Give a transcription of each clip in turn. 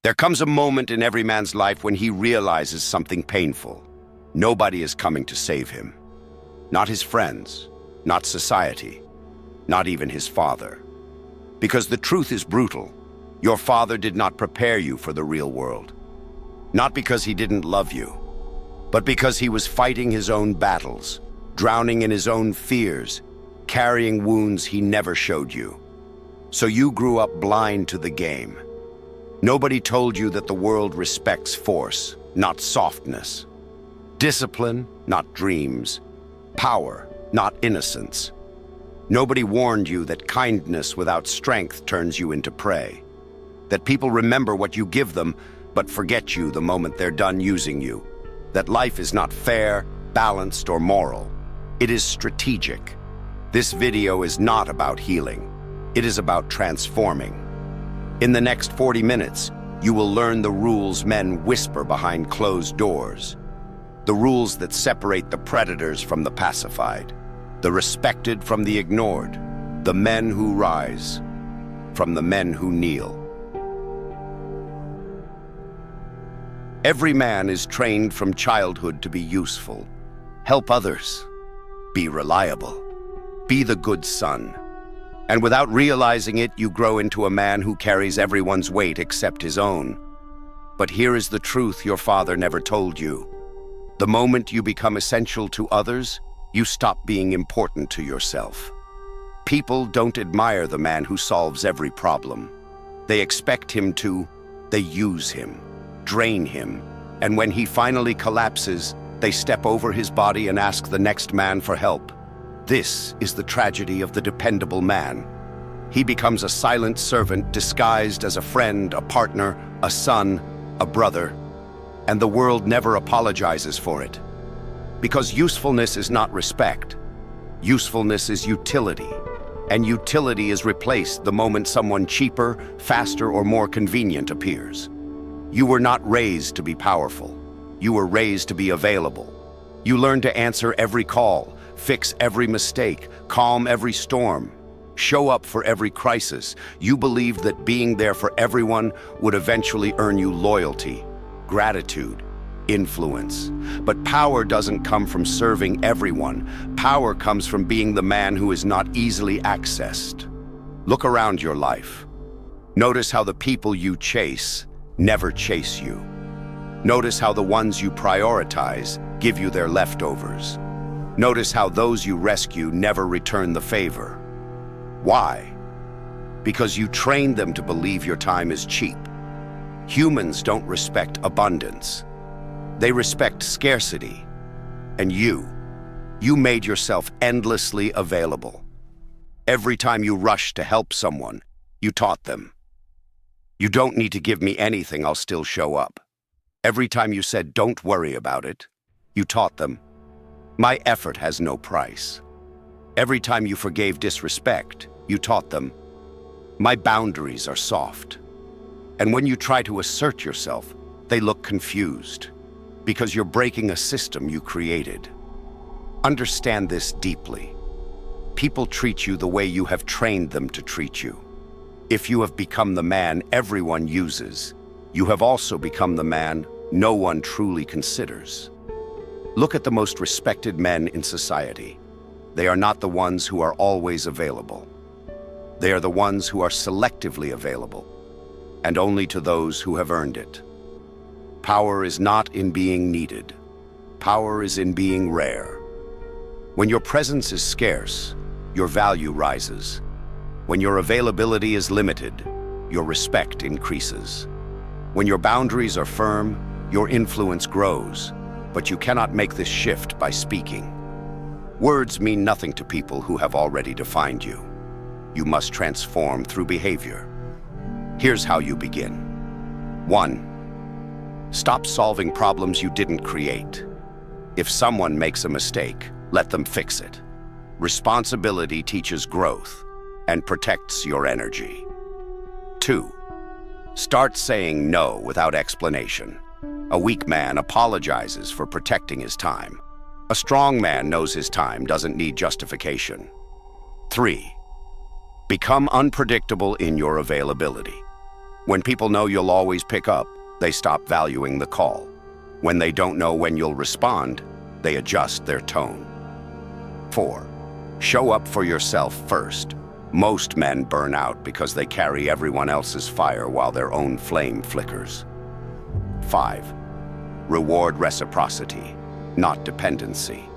There comes a moment in every man's life when he realizes something painful. Nobody is coming to save him. Not his friends, not society, not even his father. Because the truth is brutal. Your father did not prepare you for the real world. Not because he didn't love you, but because he was fighting his own battles, drowning in his own fears, carrying wounds he never showed you. So you grew up blind to the game. Nobody told you that the world respects force, not softness. Discipline, not dreams. Power, not innocence. Nobody warned you that kindness without strength turns you into prey. That people remember what you give them, but forget you the moment they're done using you. That life is not fair, balanced, or moral. It is strategic. This video is not about healing. It is about transforming. In the next 40 minutes, you will learn the rules men whisper behind closed doors. The rules that separate the predators from the pacified, the respected from the ignored, the men who rise from the men who kneel. Every man is trained from childhood to be useful, help others, be reliable, be the good son. And without realizing it, you grow into a man who carries everyone's weight except his own. But here is the truth your father never told you. The moment you become essential to others, you stop being important to yourself. People don't admire the man who solves every problem. They expect him to. They use him, drain him, and when he finally collapses, they step over his body and ask the next man for help. This is the tragedy of the dependable man. He becomes a silent servant disguised as a friend, a partner, a son, a brother, and the world never apologizes for it. Because usefulness is not respect. Usefulness is utility, and utility is replaced the moment someone cheaper, faster, or more convenient appears. You were not raised to be powerful. You were raised to be available. You learned to answer every call, fix every mistake, calm every storm, show up for every crisis. You believed that being there for everyone would eventually earn you loyalty, gratitude, influence. But power doesn't come from serving everyone. Power comes from being the man who is not easily accessed. Look around your life. Notice how the people you chase never chase you. Notice how the ones you prioritize give you their leftovers. Notice how those you rescue never return the favor. Why? Because you trained them to believe your time is cheap. Humans don't respect abundance. They respect scarcity. And you made yourself endlessly available. Every time you rushed to help someone, you taught them. You don't need to give me anything, I'll still show up. Every time you said, don't worry about it, you taught them. My effort has no price. Every time you forgave disrespect, you taught them. My boundaries are soft. And when you try to assert yourself, they look confused, because you're breaking a system you created. Understand this deeply. People treat you the way you have trained them to treat you. If you have become the man everyone uses, you have also become the man no one truly considers. Look at the most respected men in society. They are not the ones who are always available. They are the ones who are selectively available, and only to those who have earned it. Power is not in being needed. Power is in being rare. When your presence is scarce, your value rises. When your availability is limited, your respect increases. When your boundaries are firm, your influence grows. But you cannot make this shift by speaking. Words mean nothing to people who have already defined you. You must transform through behavior. Here's how you begin. 1. Stop solving problems you didn't create. If someone makes a mistake, let them fix it. Responsibility teaches growth and protects your energy. 2. Start saying no without explanation. A weak man apologizes for protecting his time. A strong man knows his time doesn't need justification. 3. Become unpredictable in your availability. When people know you'll always pick up, they stop valuing the call. When they don't know when you'll respond, they adjust their tone. 4. Show up for yourself first. Most men burn out because they carry everyone else's fire while their own flame flickers. 5. Reward reciprocity, not dependency.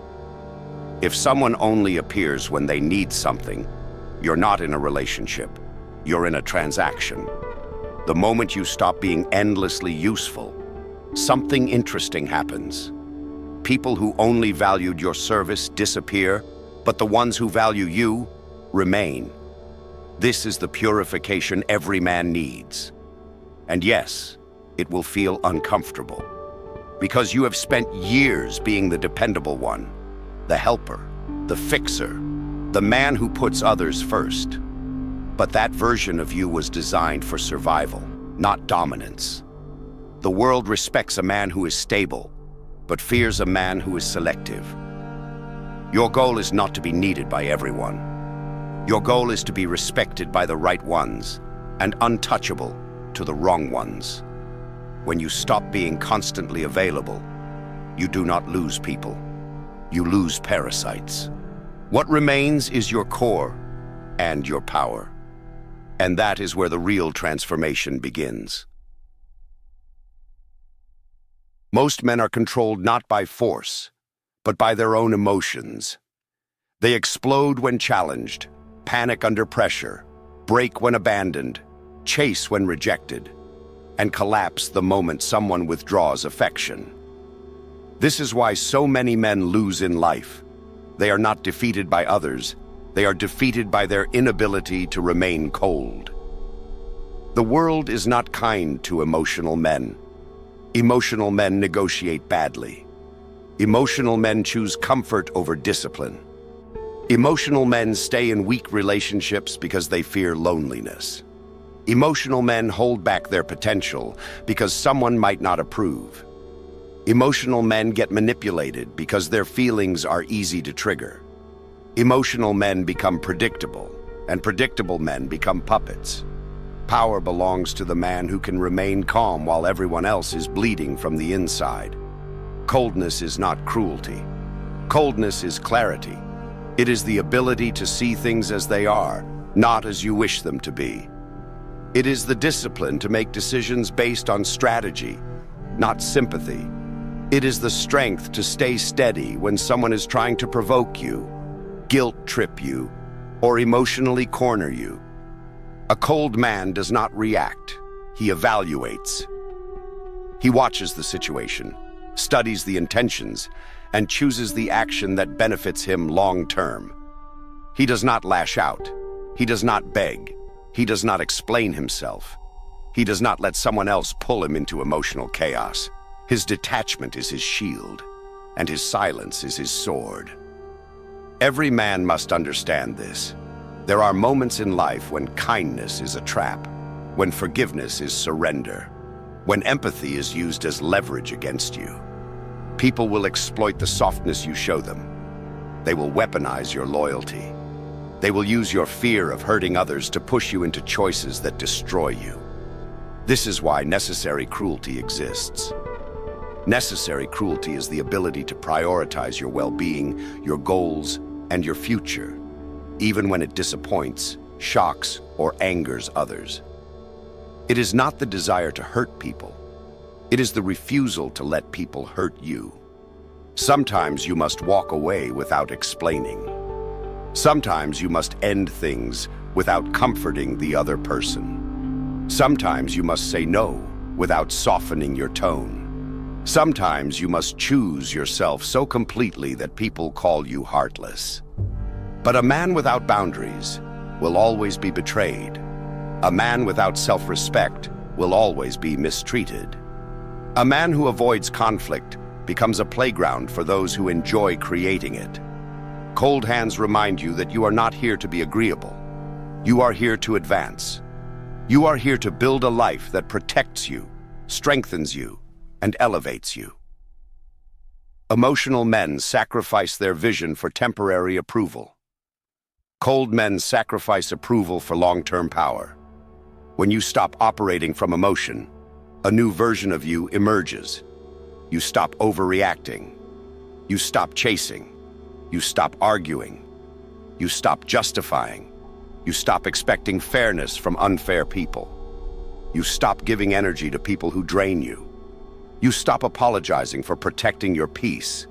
If someone only appears when they need something, you're not in a relationship, you're in a transaction. The moment you stop being endlessly useful, something interesting happens. People who only valued your service disappear, but the ones who value you remain. This is the purification every man needs. And yes, it will feel uncomfortable, because you have spent years being the dependable one, the helper, the fixer, the man who puts others first. But that version of you was designed for survival, not dominance. The world respects a man who is stable, but fears a man who is selective. Your goal is not to be needed by everyone. Your goal is to be respected by the right ones and untouchable to the wrong ones. When you stop being constantly available, you do not lose people. You lose parasites. What remains is your core and your power. And that is where the real transformation begins. Most men are controlled not by force, but by their own emotions. They explode when challenged, panic under pressure, break when abandoned, chase when rejected, and collapse the moment someone withdraws affection. This is why so many men lose in life. They are not defeated by others, they are defeated by their inability to remain cold. The world is not kind to emotional men. Emotional men negotiate badly. Emotional men choose comfort over discipline. Emotional men stay in weak relationships because they fear loneliness. Emotional men hold back their potential because someone might not approve. Emotional men get manipulated because their feelings are easy to trigger. Emotional men become predictable, and predictable men become puppets. Power belongs to the man who can remain calm while everyone else is bleeding from the inside. Coldness is not cruelty. Coldness is clarity. It is the ability to see things as they are, not as you wish them to be. It is the discipline to make decisions based on strategy, not sympathy. It is the strength to stay steady when someone is trying to provoke you, guilt trip you, or emotionally corner you. A cold man does not react, he evaluates. He watches the situation, studies the intentions, and chooses the action that benefits him long term. He does not lash out, he does not beg, he does not explain himself. He does not let someone else pull him into emotional chaos. His detachment is his shield, and his silence is his sword. Every man must understand this. There are moments in life when kindness is a trap, when forgiveness is surrender, when empathy is used as leverage against you. People will exploit the softness you show them. They will weaponize your loyalty. They will use your fear of hurting others to push you into choices that destroy you. This is why necessary cruelty exists. Necessary cruelty is the ability to prioritize your well-being, your goals, and your future, even when it disappoints, shocks, or angers others. It is not the desire to hurt people. It is the refusal to let people hurt you. Sometimes you must walk away without explaining. Sometimes you must end things without comforting the other person. Sometimes you must say no without softening your tone. Sometimes you must choose yourself so completely that people call you heartless. But a man without boundaries will always be betrayed. A man without self-respect will always be mistreated. A man who avoids conflict becomes a playground for those who enjoy creating it. Cold hands remind you that you are not here to be agreeable. You are here to advance. You are here to build a life that protects you, strengthens you, and elevates you. Emotional men sacrifice their vision for temporary approval. Cold men sacrifice approval for long-term power. When you stop operating from emotion, a new version of you emerges. You stop overreacting. You stop chasing. You stop arguing. You stop justifying. You stop expecting fairness from unfair people. You stop giving energy to people who drain you. You stop apologizing for protecting your peace.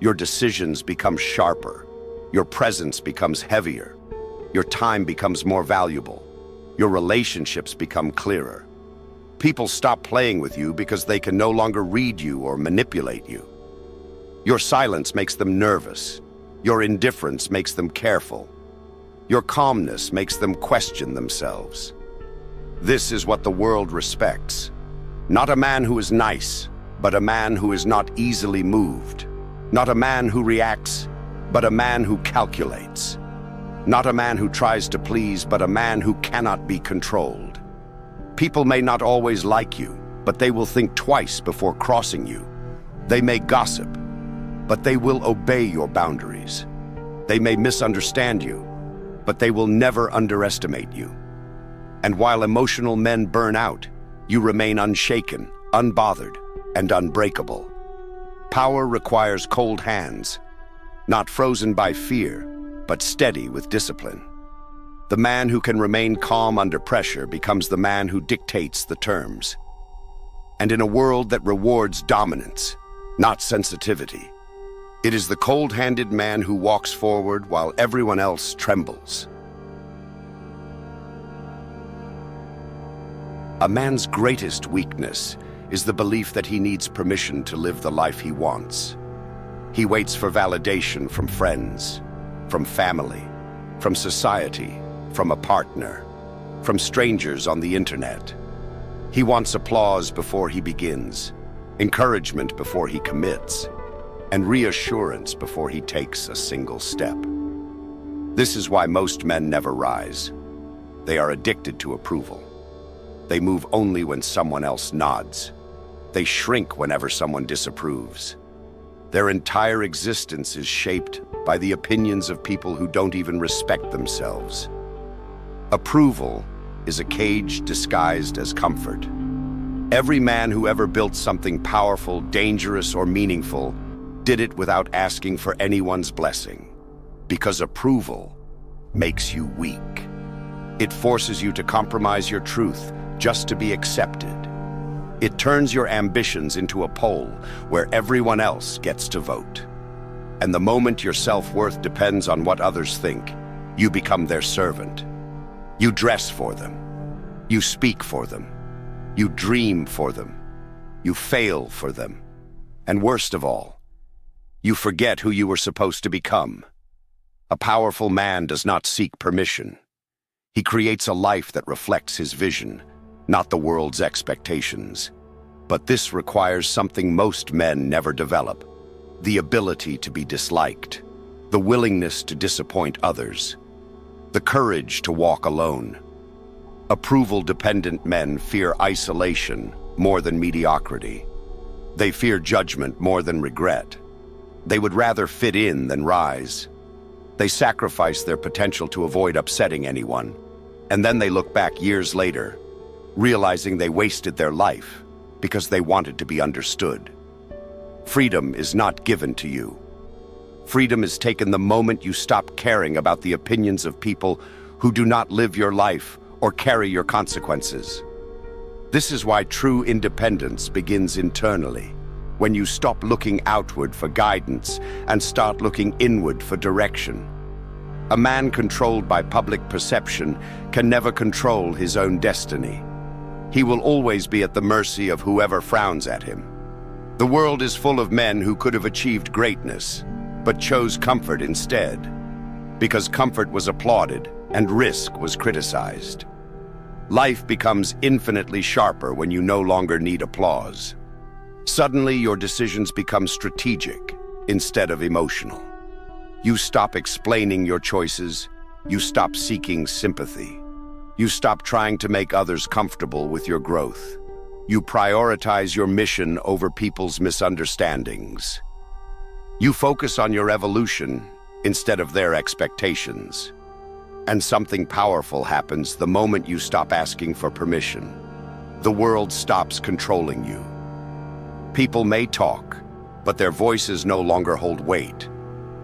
Your decisions become sharper. Your presence becomes heavier. Your time becomes more valuable. Your relationships become clearer. People stop playing with you because they can no longer read you or manipulate you. Your silence makes them nervous. Your indifference makes them careful. Your calmness makes them question themselves. This is what the world respects. Not a man who is nice, but a man who is not easily moved. Not a man who reacts, but a man who calculates. Not a man who tries to please, but a man who cannot be controlled. People may not always like you, but they will think twice before crossing you. They may gossip, but they will obey your boundaries. They may misunderstand you, but they will never underestimate you. And while emotional men burn out, you remain unshaken, unbothered, and unbreakable. Power requires cold hands, not frozen by fear, but steady with discipline. The man who can remain calm under pressure becomes the man who dictates the terms. And in a world that rewards dominance, not sensitivity, it is the cold-handed man who walks forward while everyone else trembles. A man's greatest weakness is the belief that he needs permission to live the life he wants. He waits for validation from friends, from family, from society, from a partner, from strangers on the internet. He wants applause before he begins, encouragement before he commits, and reassurance before he takes a single step. This is why most men never rise. They are addicted to approval. They move only when someone else nods. They shrink whenever someone disapproves. Their entire existence is shaped by the opinions of people who don't even respect themselves. Approval is a cage disguised as comfort. Every man who ever built something powerful, dangerous, or meaningful did it without asking for anyone's blessing. Because approval makes you weak. It forces you to compromise your truth just to be accepted. It turns your ambitions into a poll where everyone else gets to vote. And the moment your self-worth depends on what others think, you become their servant. You dress for them. You speak for them. You dream for them. You fail for them. And worst of all, you forget who you were supposed to become. A powerful man does not seek permission. He creates a life that reflects his vision, not the world's expectations. But this requires something most men never develop: the ability to be disliked, the willingness to disappoint others, the courage to walk alone. Approval-dependent men fear isolation more than mediocrity. They fear judgment more than regret. They would rather fit in than rise. They sacrifice their potential to avoid upsetting anyone, and then they look back years later, realizing they wasted their life because they wanted to be understood. Freedom is not given to you. Freedom is taken the moment you stop caring about the opinions of people who do not live your life or carry your consequences. This is why true independence begins internally, when you stop looking outward for guidance and start looking inward for direction. A man controlled by public perception can never control his own destiny. He will always be at the mercy of whoever frowns at him. The world is full of men who could have achieved greatness, but chose comfort instead, because comfort was applauded and risk was criticized. Life becomes infinitely sharper when you no longer need applause. Suddenly, your decisions become strategic instead of emotional. You stop explaining your choices. You stop seeking sympathy. You stop trying to make others comfortable with your growth. You prioritize your mission over people's misunderstandings. You focus on your evolution instead of their expectations. And something powerful happens the moment you stop asking for permission. The world stops controlling you. People may talk, but their voices no longer hold weight.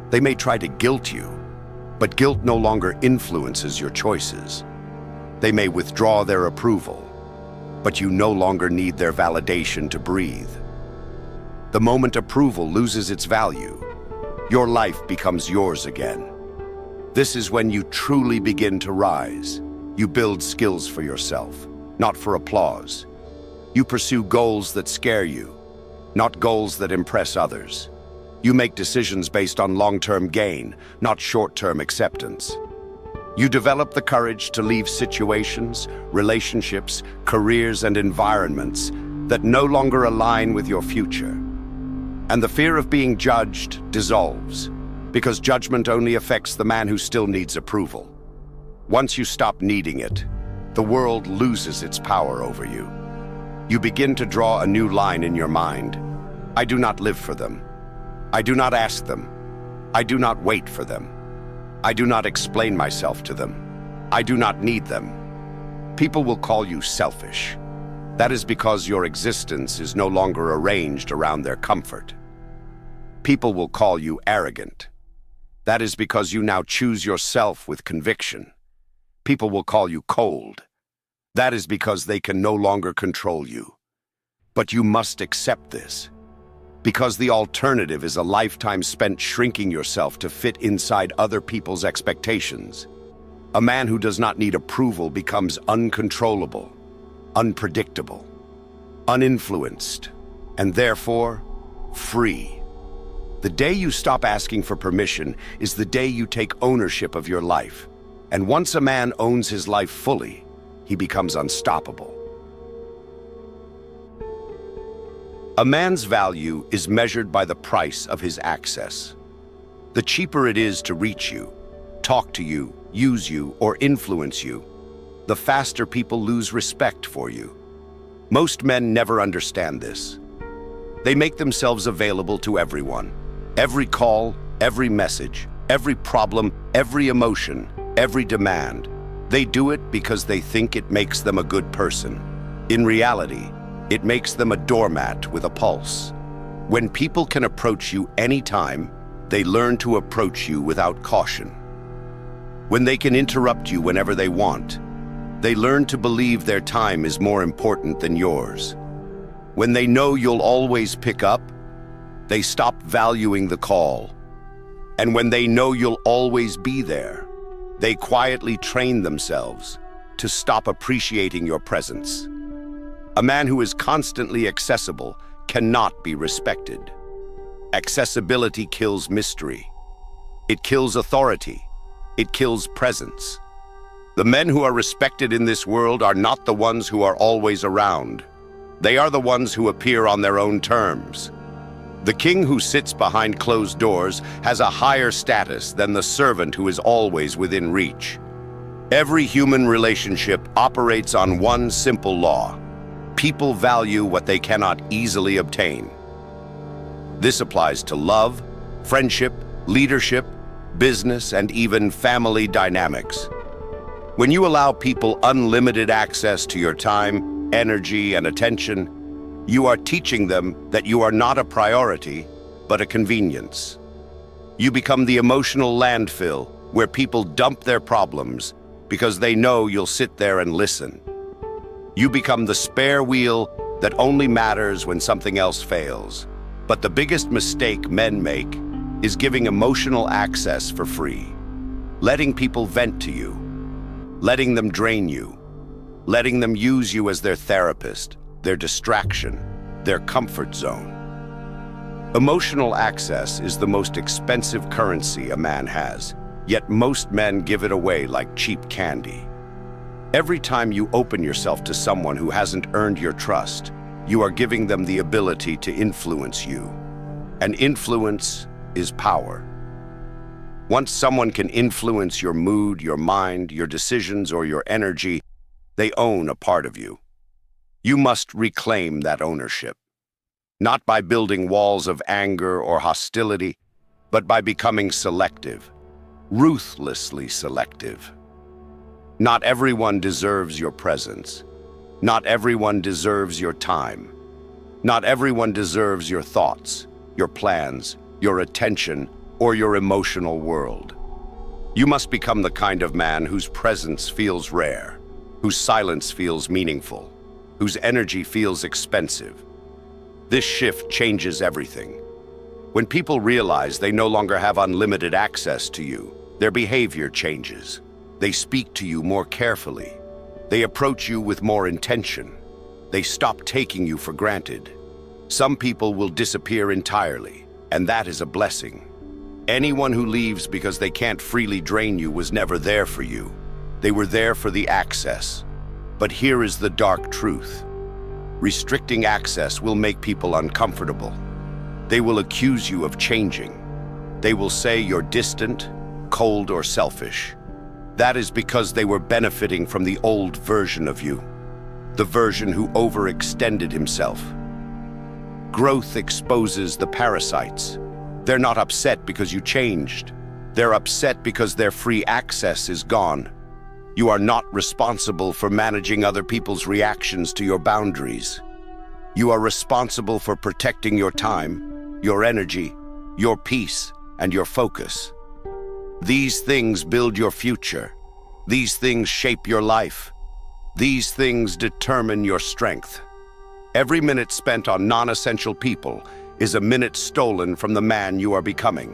They may try to guilt you, but guilt no longer influences your choices. They may withdraw their approval, but you no longer need their validation to breathe. The moment approval loses its value, your life becomes yours again. This is when you truly begin to rise. You build skills for yourself, not for applause. You pursue goals that scare you, not goals that impress others. You make decisions based on long-term gain, not short-term acceptance. You develop the courage to leave situations, relationships, careers, and environments that no longer align with your future. And the fear of being judged dissolves, because judgment only affects the man who still needs approval. Once you stop needing it, the world loses its power over you. You begin to draw a new line in your mind. I do not live for them. I do not ask them. I do not wait for them. I do not explain myself to them. I do not need them. People will call you selfish. That is because your existence is no longer arranged around their comfort. People will call you arrogant. That is because you now choose yourself with conviction. People will call you cold. That is because they can no longer control you. But you must accept this, because the alternative is a lifetime spent shrinking yourself to fit inside other people's expectations. A man who does not need approval becomes uncontrollable, unpredictable, uninfluenced, and therefore free. The day you stop asking for permission is the day you take ownership of your life. And once a man owns his life fully, he becomes unstoppable. A man's value is measured by the price of his access. The cheaper it is to reach you, talk to you, use you, or influence you, the faster people lose respect for you. Most men never understand this. They make themselves available to everyone. Every call, every message, every problem, every emotion, every demand. They do it because they think it makes them a good person. In reality, it makes them a doormat with a pulse. When people can approach you anytime, they learn to approach you without caution. When they can interrupt you whenever they want, they learn to believe their time is more important than yours. When they know you'll always pick up, they stop valuing the call. And when they know you'll always be there, they quietly train themselves to stop appreciating your presence. A man who is constantly accessible cannot be respected. Accessibility kills mystery. It kills authority. It kills presence. The men who are respected in this world are not the ones who are always around. They are the ones who appear on their own terms. The king who sits behind closed doors has a higher status than the servant who is always within reach. Every human relationship operates on one simple law. People value what they cannot easily obtain. This applies to love, friendship, leadership, business, and even family dynamics. When you allow people unlimited access to your time, energy, and attention, you are teaching them that you are not a priority, but a convenience. You become the emotional landfill where people dump their problems because they know you'll sit there and listen. You become the spare wheel that only matters when something else fails. But the biggest mistake men make is giving emotional access for free. Letting people vent to you. Letting them drain you. Letting them use you as their therapist, their distraction, their comfort zone. Emotional access is the most expensive currency a man has, yet most men give it away like cheap candy. Every time you open yourself to someone who hasn't earned your trust, you are giving them the ability to influence you. And influence is power. Once someone can influence your mood, your mind, your decisions, or your energy, they own a part of you. You must reclaim that ownership, not by building walls of anger or hostility, but by becoming selective, ruthlessly selective. Not everyone deserves your presence. Not everyone deserves your time. Not everyone deserves your thoughts, your plans, your attention, or your emotional world. You must become the kind of man whose presence feels rare, whose silence feels meaningful, whose energy feels expensive. This shift changes everything. When people realize they no longer have unlimited access to you, their behavior changes. They speak to you more carefully. They approach you with more intention. They stop taking you for granted. Some people will disappear entirely, and that is a blessing. Anyone who leaves because they can't freely drain you was never there for you. They were there for the access. But here is the dark truth. Restricting access will make people uncomfortable. They will accuse you of changing. They will say you're distant, cold, or selfish. That is because they were benefiting from the old version of you, the version who overextended himself. Growth exposes the parasites. They're not upset because you changed. They're upset because their free access is gone. You are not responsible for managing other people's reactions to your boundaries. You are responsible for protecting your time, your energy, your peace, and your focus. These things build your future. These things shape your life. These things determine your strength. Every minute spent on non-essential people is a minute stolen from the man you are becoming.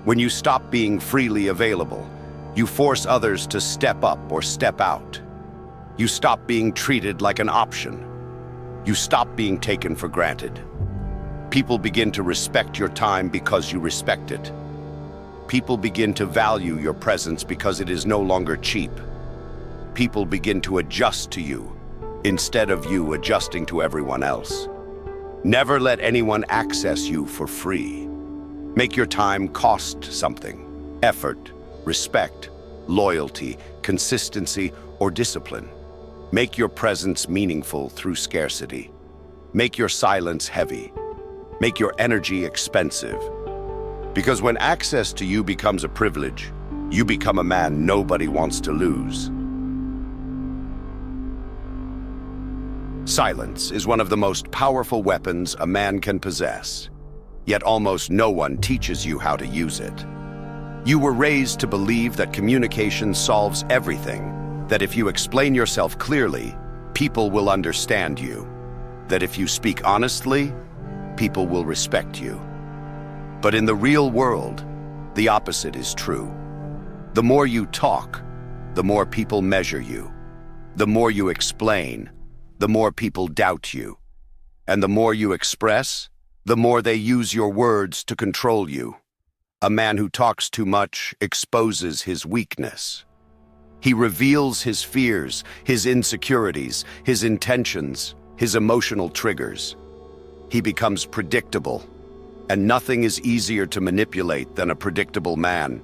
When you stop being freely available, you force others to step up or step out. You stop being treated like an option. You stop being taken for granted. People begin to respect your time because you respect it. People begin to value your presence because it is no longer cheap. People begin to adjust to you instead of you adjusting to everyone else. Never let anyone access you for free. Make your time cost something. Effort, respect, loyalty, consistency, or discipline. Make your presence meaningful through scarcity. Make your silence heavy. Make your energy expensive. Because when access to you becomes a privilege, you become a man nobody wants to lose. Silence is one of the most powerful weapons a man can possess, yet almost no one teaches you how to use it. You were raised to believe that communication solves everything, that if you explain yourself clearly, people will understand you, that if you speak honestly, people will respect you. But in the real world, the opposite is true. The more you talk, the more people measure you. The more you explain, the more people doubt you. And the more you express, the more they use your words to control you. A man who talks too much exposes his weakness. He reveals his fears, his insecurities, his intentions, his emotional triggers. He becomes predictable, and nothing is easier to manipulate than a predictable man.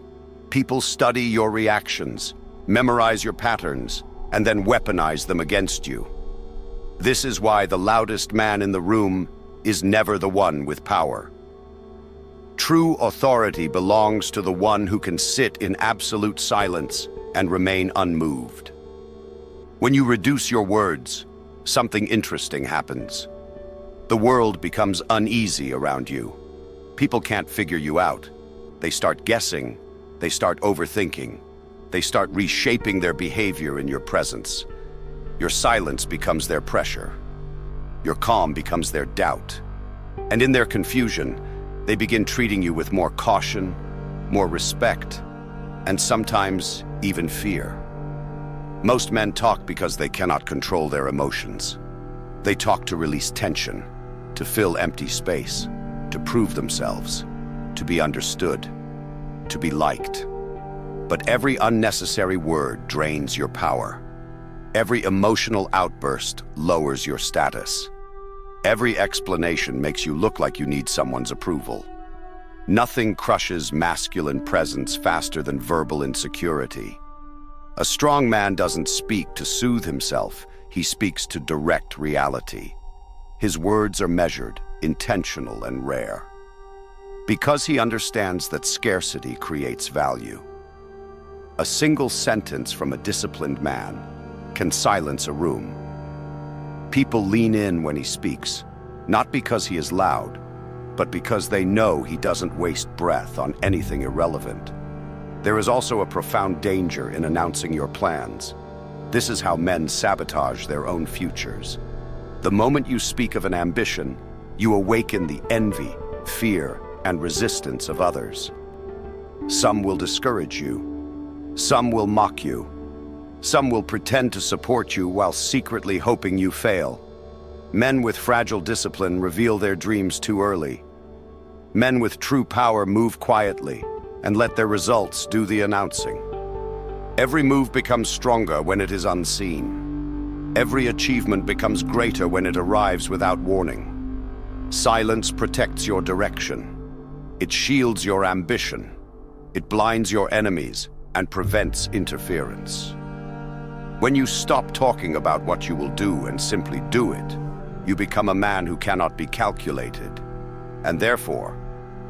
People study your reactions, memorize your patterns, and then weaponize them against you. This is why the loudest man in the room is never the one with power. True authority belongs to the one who can sit in absolute silence and remain unmoved. When you reduce your words, something interesting happens. The world becomes uneasy around you. People can't figure you out. They start guessing. They start overthinking. They start reshaping their behavior in your presence. Your silence becomes their pressure. Your calm becomes their doubt. And in their confusion, they begin treating you with more caution, more respect, and sometimes even fear. Most men talk because they cannot control their emotions. They talk to release tension, to fill empty space, to prove themselves, to be understood, to be liked. But every unnecessary word drains your power. Every emotional outburst lowers your status. Every explanation makes you look like you need someone's approval. Nothing crushes masculine presence faster than verbal insecurity. A strong man doesn't speak to soothe himself, he speaks to direct reality. His words are measured, intentional, and rare. Because he understands that scarcity creates value. A single sentence from a disciplined man can silence a room. People lean in when he speaks, not because he is loud, but because they know he doesn't waste breath on anything irrelevant. There is also a profound danger in announcing your plans. This is how men sabotage their own futures. The moment you speak of an ambition, you awaken the envy, fear, and resistance of others. Some will discourage you. Some will mock you. Some will pretend to support you while secretly hoping you fail. Men with fragile discipline reveal their dreams too early. Men with true power move quietly and let their results do the announcing. Every move becomes stronger when it is unseen. Every achievement becomes greater when it arrives without warning. Silence protects your direction. It shields your ambition. It blinds your enemies and prevents interference. When you stop talking about what you will do and simply do it, you become a man who cannot be calculated, and therefore,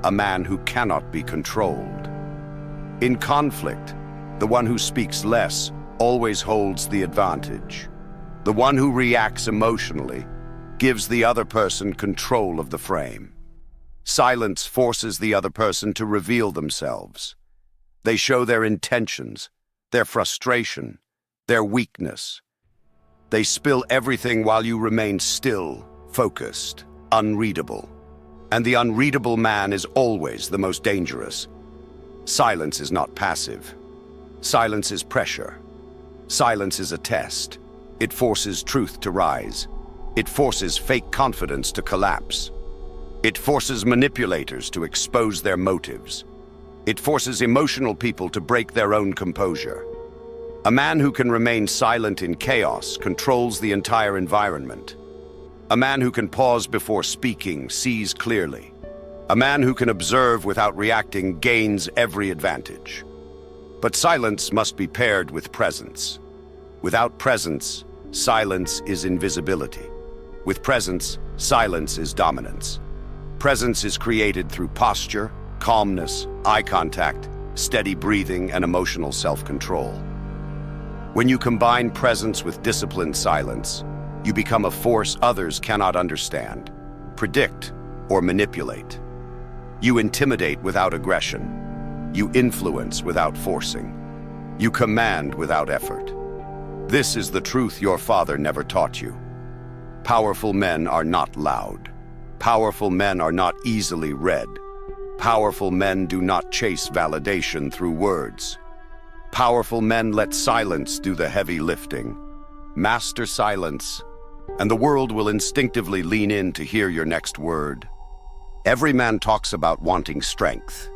a man who cannot be controlled. In conflict, the one who speaks less always holds the advantage. The one who reacts emotionally gives the other person control of the frame. Silence forces the other person to reveal themselves. They show their intentions, their frustration, their weakness. They spill everything while you remain still, focused, unreadable. And the unreadable man is always the most dangerous. Silence is not passive. Silence is pressure. Silence is a test. It forces truth to rise. It forces fake confidence to collapse. It forces manipulators to expose their motives. It forces emotional people to break their own composure. A man who can remain silent in chaos controls the entire environment. A man who can pause before speaking sees clearly. A man who can observe without reacting gains every advantage. But silence must be paired with presence. Without presence, silence is invisibility. With presence, silence is dominance. Presence is created through posture, calmness, eye contact, steady breathing, and emotional self-control. When you combine presence with disciplined silence, you become a force others cannot understand, predict, or manipulate. You intimidate without aggression. You influence without forcing. You command without effort. This is the truth your father never taught you. Powerful men are not loud. Powerful men are not easily read. Powerful men do not chase validation through words. Powerful men let silence do the heavy lifting. Master silence, and the world will instinctively lean in to hear your next word. Every man talks about wanting strength,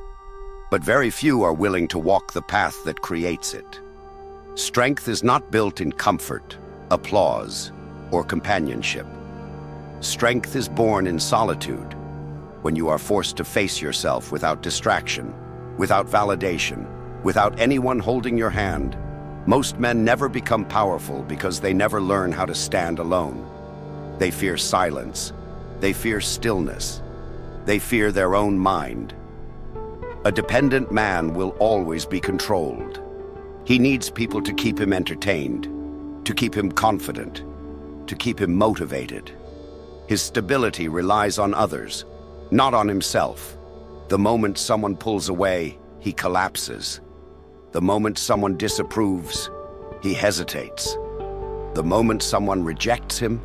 but very few are willing to walk the path that creates it. Strength is not built in comfort, applause, or companionship. Strength is born in solitude, when you are forced to face yourself without distraction, without validation, without anyone holding your hand. Most men never become powerful because they never learn how to stand alone. They fear silence. They fear stillness. They fear their own mind. A dependent man will always be controlled. He needs people to keep him entertained, to keep him confident, to keep him motivated. His stability relies on others, not on himself. The moment someone pulls away, he collapses. The moment someone disapproves, he hesitates. The moment someone rejects him,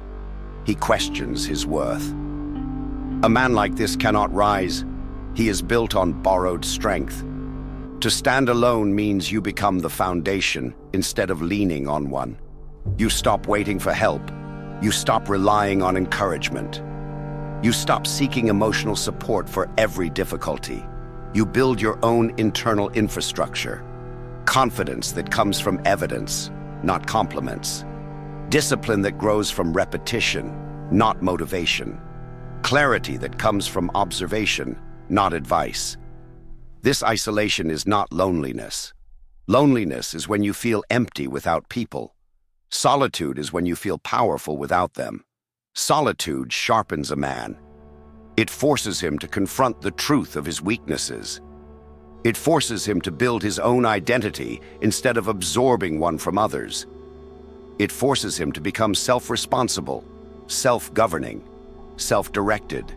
he questions his worth. A man like this cannot rise. He is built on borrowed strength. To stand alone means you become the foundation instead of leaning on one. You stop waiting for help. You stop relying on encouragement. You stop seeking emotional support for every difficulty. You build your own internal infrastructure. Confidence that comes from evidence, not compliments. Discipline that grows from repetition, not motivation. Clarity that comes from observation, not advice. This isolation is not loneliness. Loneliness is when you feel empty without people. Solitude is when you feel powerful without them. Solitude sharpens a man. It forces him to confront the truth of his weaknesses. It forces him to build his own identity instead of absorbing one from others. It forces him to become self-responsible, self-governing, self-directed.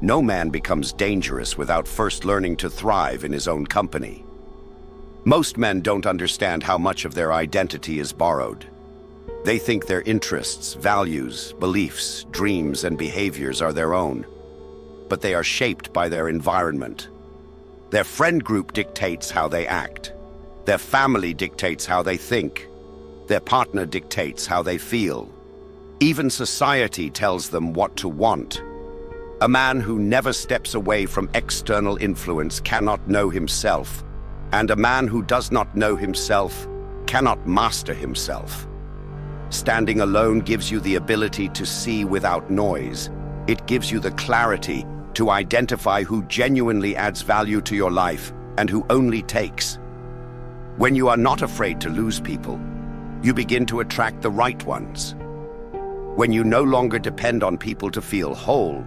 No man becomes dangerous without first learning to thrive in his own company. Most men don't understand how much of their identity is borrowed. They think their interests, values, beliefs, dreams, and behaviors are their own, but they are shaped by their environment. Their friend group dictates how they act. Their family dictates how they think. Their partner dictates how they feel. Even society tells them what to want. A man who never steps away from external influence cannot know himself, and a man who does not know himself cannot master himself. Standing alone gives you the ability to see without noise. It gives you the clarity to identify who genuinely adds value to your life and who only takes. When you are not afraid to lose people, you begin to attract the right ones. When you no longer depend on people to feel whole,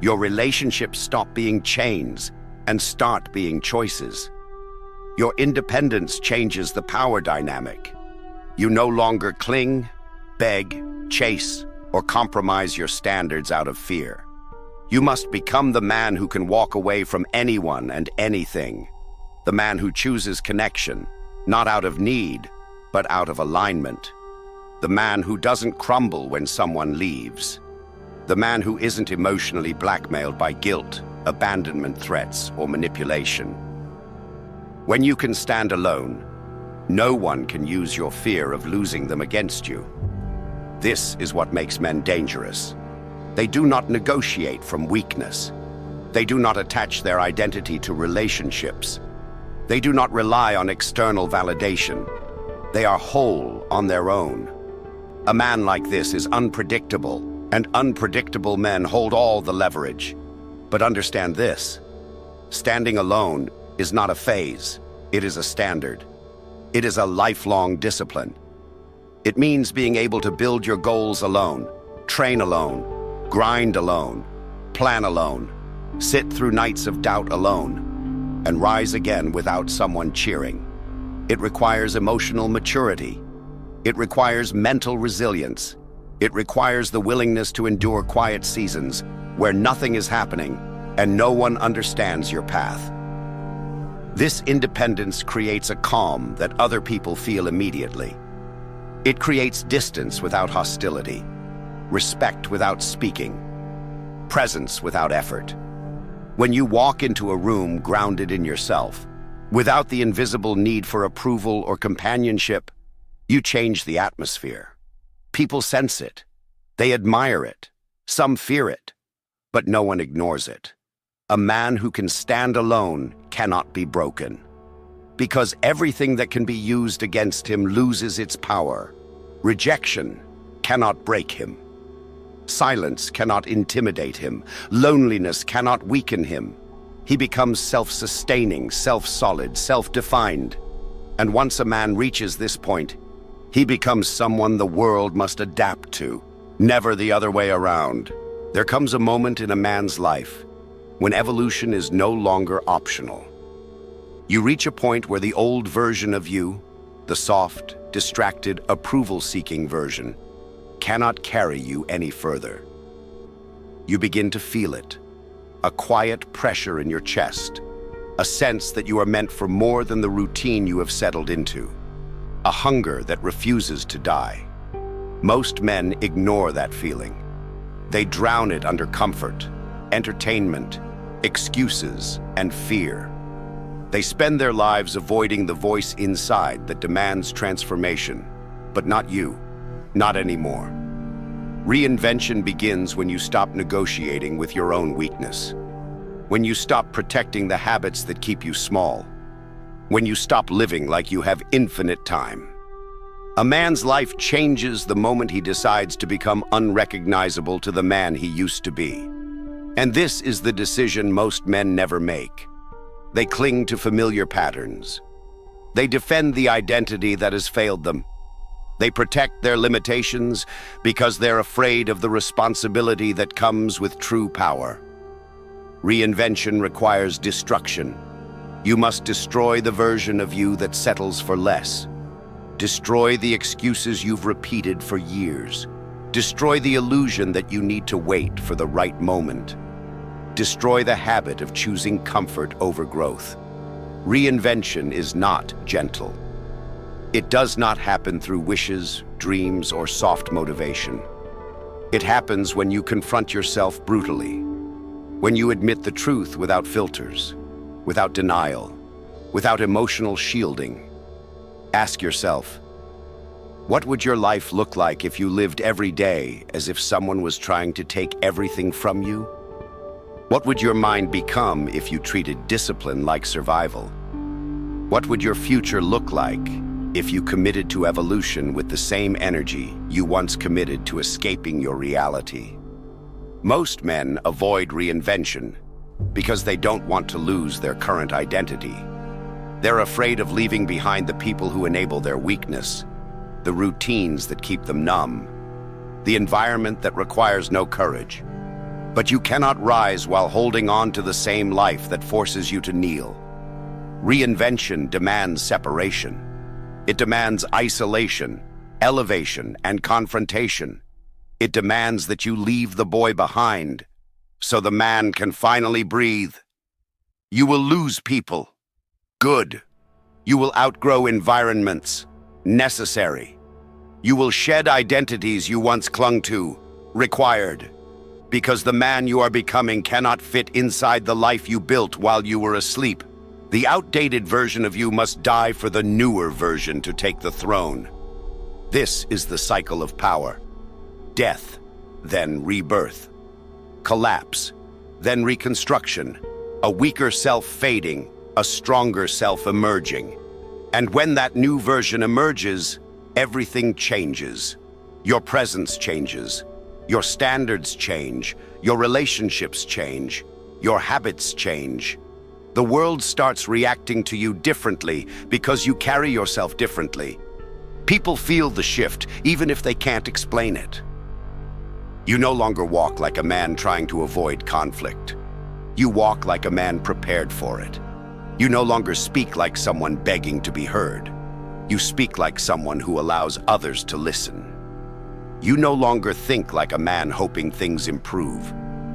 your relationships stop being chains and start being choices. Your independence changes the power dynamic. You no longer cling, beg, chase, or compromise your standards out of fear. You must become the man who can walk away from anyone and anything. The man who chooses connection, not out of need, but out of alignment. The man who doesn't crumble when someone leaves. The man who isn't emotionally blackmailed by guilt, abandonment threats, or manipulation. When you can stand alone, no one can use your fear of losing them against you. This is what makes men dangerous. They do not negotiate from weakness. They do not attach their identity to relationships. They do not rely on external validation. They are whole on their own. A man like this is unpredictable, and unpredictable men hold all the leverage. But understand this: standing alone is not a phase, it is a standard. It is a lifelong discipline. It means being able to build your goals alone, train alone, grind alone, plan alone, sit through nights of doubt alone, and rise again without someone cheering. It requires emotional maturity. It requires mental resilience. It requires the willingness to endure quiet seasons where nothing is happening and no one understands your path. This independence creates a calm that other people feel immediately. It creates distance without hostility, respect without speaking, presence without effort. When you walk into a room grounded in yourself, without the invisible need for approval or companionship, you change the atmosphere. People sense it. They admire it. Some fear it, but no one ignores it. A man who can stand alone cannot be broken, because everything that can be used against him loses its power. Rejection cannot break him. Silence cannot intimidate him. Loneliness cannot weaken him. He becomes self-sustaining, self-solid, self-defined. And once a man reaches this point, he becomes someone the world must adapt to, never the other way around. There comes a moment in a man's life when evolution is no longer optional. You reach a point where the old version of you, the soft, distracted, approval-seeking version, cannot carry you any further. You begin to feel it, a quiet pressure in your chest, a sense that you are meant for more than the routine you have settled into, a hunger that refuses to die. Most men ignore that feeling. They drown it under comfort, entertainment, excuses, and fear. They spend their lives avoiding the voice inside that demands transformation, but not you, not anymore. Reinvention begins when you stop negotiating with your own weakness, when you stop protecting the habits that keep you small, when you stop living like you have infinite time. A man's life changes the moment he decides to become unrecognizable to the man he used to be. And this is the decision most men never make. They cling to familiar patterns. They defend the identity that has failed them. They protect their limitations because they're afraid of the responsibility that comes with true power. Reinvention requires destruction. You must destroy the version of you that settles for less. Destroy the excuses you've repeated for years. Destroy the illusion that you need to wait for the right moment. Destroy the habit of choosing comfort over growth. Reinvention is not gentle. It does not happen through wishes, dreams, or soft motivation. It happens when you confront yourself brutally, when you admit the truth without filters, without denial, without emotional shielding. Ask yourself, what would your life look like if you lived every day as if someone was trying to take everything from you? What would your mind become if you treated discipline like survival? What would your future look like if you committed to evolution with the same energy you once committed to escaping your reality? Most men avoid reinvention because they don't want to lose their current identity. They're afraid of leaving behind the people who enable their weakness, the routines that keep them numb, the environment that requires no courage. But you cannot rise while holding on to the same life that forces you to kneel. Reinvention demands separation. It demands isolation, elevation, and confrontation. It demands that you leave the boy behind so the man can finally breathe. You will lose people. Good. You will outgrow environments. Necessary. You will shed identities you once clung to. Required. Because the man you are becoming cannot fit inside the life you built while you were asleep. The outdated version of you must die for the newer version to take the throne. This is the cycle of power. Death, then rebirth. Collapse, then reconstruction. A weaker self fading, a stronger self emerging. And when that new version emerges, everything changes. Your presence changes. Your standards change. Your relationships change. Your habits change. The world starts reacting to you differently because you carry yourself differently. People feel the shift, even if they can't explain it. You no longer walk like a man trying to avoid conflict. You walk like a man prepared for it. You no longer speak like someone begging to be heard. You speak like someone who allows others to listen. You no longer think like a man hoping things improve.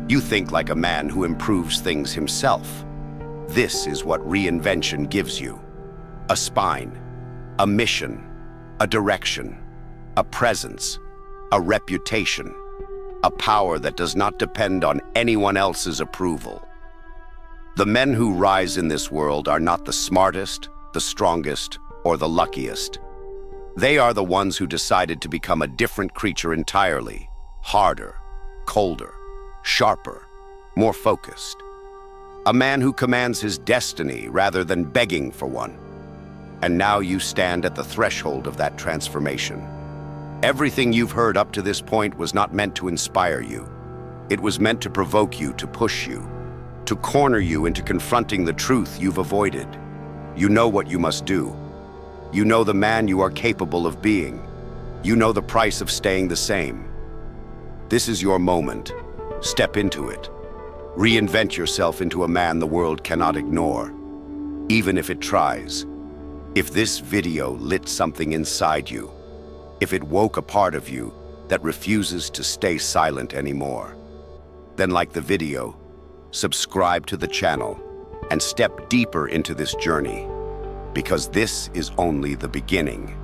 You think like a man who improves things himself. This is what reinvention gives you. A spine, a mission, a direction, a presence, a reputation, a power that does not depend on anyone else's approval. The men who rise in this world are not the smartest, the strongest, or the luckiest. They are the ones who decided to become a different creature entirely, harder, colder, sharper, more focused. A man who commands his destiny rather than begging for one. And now you stand at the threshold of that transformation. Everything you've heard up to this point was not meant to inspire you. It was meant to provoke you, to push you, to corner you into confronting the truth you've avoided. You know what you must do. You know the man you are capable of being. You know the price of staying the same. This is your moment. Step into it. Reinvent yourself into a man the world cannot ignore, even if it tries. If this video lit something inside you, if it woke a part of you that refuses to stay silent anymore, then like the video, subscribe to the channel and step deeper into this journey, because this is only the beginning.